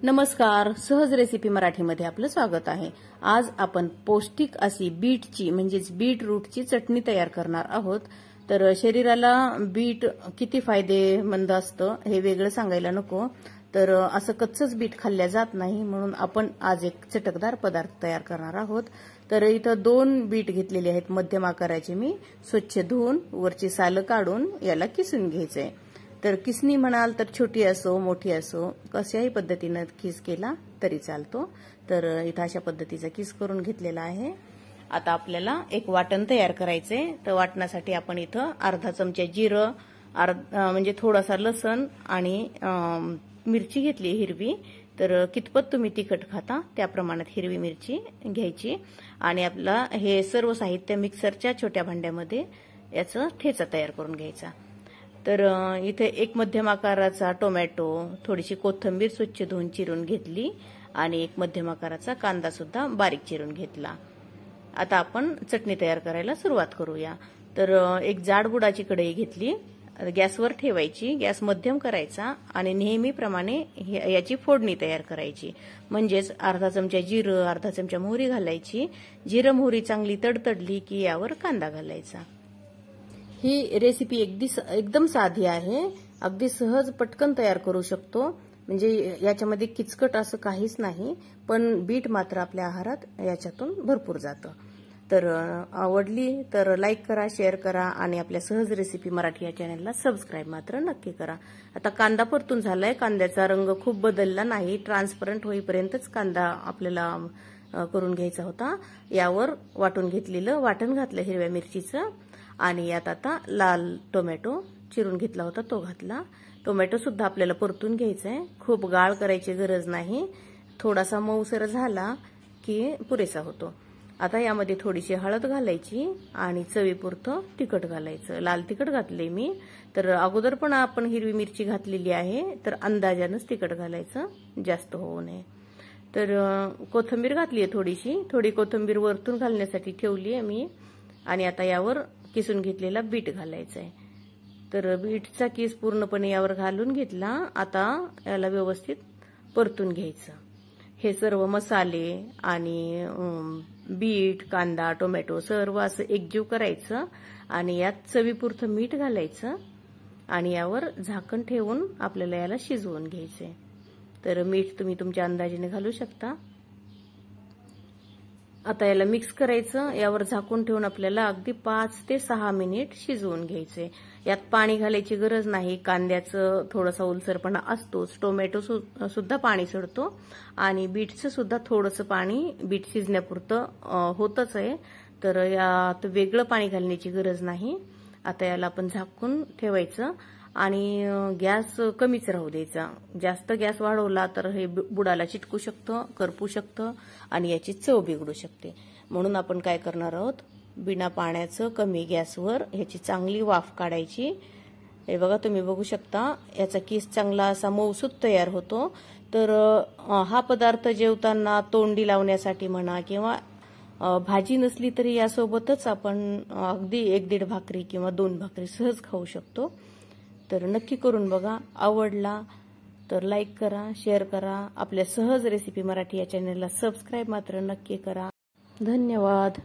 नमस्कार, सहज रेसिपी मराठीमध्ये आपलं स्वागत आहे। आज आपण पौष्टिक अशी बीटची म्हणजेच बीटरूटची चटणी तयार करणार आहोत। तर शरीराला बीट किती फायदेमंद असतं हे वेगळं सांगायला नको, तर असं कच्चंच बीट खाल्ल्या जात नाही, म्हणून आपण आज एक चटकदार पदार्थ तयार करणार आहोत। तर इथं 2 बीट घेतलेले आहेत मध्यम आकाराचे, मी स्वच्छ धुवून वरची सालं काढून याला किसून घ्यायचंय। तर किसणी म्हणाल तर छोटी असो मोठी असो कशाही पद्धतीने किस केला तरी चालतो। तर इथं अशा पद्धतीचा किस करून घेतलेला आहे। आता आपल्याला एक वाटण तयार करायचंय। तर वाटणासाठी आपण इथं अर्धा चमचा जिरं, म्हणजे थोडासा लसण आणि मिरची घेतली हिरवी। तर कितपत तुम्ही तिखट खाता त्या प्रमाणात हिरवी मिरची घ्यायची आणि आपला हे सर्व साहित्य मिक्सरच्या छोट्या भांड्यामध्ये याचा ठेचा तयार करून घ्यायचा। तर इथे एक मध्यम आकाराचा टोमॅटो, थोडीशी कोथिंबीर स्वच्छ धुवून चिरून घेतली आणि एक मध्यम आकाराचा कांदा सुद्धा बारीक चिरून घेतला। आता आपण चटणी तयार करायला सुरुवात करूया। तर एक जाड बुडाची कढई घेतली, गॅसवर ठेवायची, गॅस मध्यम करायचा आणि नेहमीप्रमाणे याची फोडणी तयार करायची। म्हणजेच अर्धा चमचा जिरं, अर्धा चमचा मोहरी घालायची। जिरं मोहरी चांगली तडतडली की यावर कांदा घालायचा। ही रेसिपी एकदम साधी आहे, अगदी सहज पटकन तयार करू शकतो। म्हणजे याच्यामध्ये किचकट असं काहीच नाही, पण बीट मात्र आपल्या आहारात याच्यातून भरपूर जातं। तर आवडली तर लाईक करा, शेअर करा आणि आपल्या सहज रेसिपी मराठी या चॅनलला सबस्क्राईब मात्र नक्की करा। आता कांदा परतून झालाय, कांद्याचा रंग खूप बदलला नाही, ट्रान्सपरंट होईपर्यंतच कांदा आपल्याला करून घ्यायचा होता। यावर वाटून घेतलेलं वाटण घातलं हिरव्या मिरचीचं आणि यात आता लाल टोमॅटो चिरून घेतला होता तो घातला। टोमॅटो सुद्धा आपल्याला परतून घ्यायचा आहे, खूप गाळ करायची गरज नाही, थोडासा मऊसर झाला की पुरेसा होतो। आता यामध्ये थोडीशी हळद घालायची आणि चवीपुरतं तिखट घालायचं। लाल तिखट घातले मी, तर अगोदर पण आपण हिरवी मिरची घातलेली आहे, तर अंदाजानच तिखट घालायचं, जास्त होऊ नये। तर कोथिंबीर घातली आहे थोडी कोथिंबीर वरतून घालण्यासाठी ठेवली आहे मी आणि आता यावर किसून घेतलेला बीट घालायचा आहे। तर बीटचा किस पूर्णपणे यावर घालून घेतला। आता याला व्यवस्थित परतून घ्यायचं। हे सर्व मसाले आणि बीट, कांदा, टोमॅटो सर्व असं एकजीव करायचं आणि यात चवीपुरतं मीठ घालायचं आणि यावर झाकण ठेवून आपल्याला याला शिजवून घ्यायचंय। तर मीठ तुम्ही तुमच्या अंदाजाने घालू शकता। आता याला मिक्स करायचं, यावर झाकून ठेवून आपल्याला अगदी 5 ते 6 मिनिट शिजवून घ्यायचे। यात पाणी घालायची गरज नाही, कांद्याचं थोडासा ओलसरपणा असतोच, टोमॅटो सुद्धा पाणी सोडतो आणि बीटचं सुद्धा थोडंसं पाणी बीट शिजण्यापुरतं होतच आहे, तर यात वेगळं पाणी घालण्याची गरज नाही। आता याला आपण झाकून ठेवायचं आणि गॅस कमीच राहू द्यायचा। जास्त गॅस वाढवला तर हे बुडाला चिटकू शकतं, करपू शकतं आणि याची चव बिघडू शकते। म्हणून आपण काय करणार आहोत, बिना पाण्याचं कमी गॅसवर ह्याची चांगली वाफ काढायची। हे बघा, तुम्ही बघू शकता याचा किस चांगला असा मऊसूत तयार होतो। तर हा पदार्थ जेवताना तोंडी लावण्यासाठी म्हणा किंवा भाजी नसली तरी यासोबतच आपण अगदी 1-1.5 भाकरी किंवा 2 भाकरी सहज खाऊ शकतो। तर नक्की करून बघा, आवडला तर लाईक करा, शेअर करा, आपल्या सहज रेसिपी मराठी या चॅनलला सबस्क्राईब मात्र नक्की करा। धन्यवाद।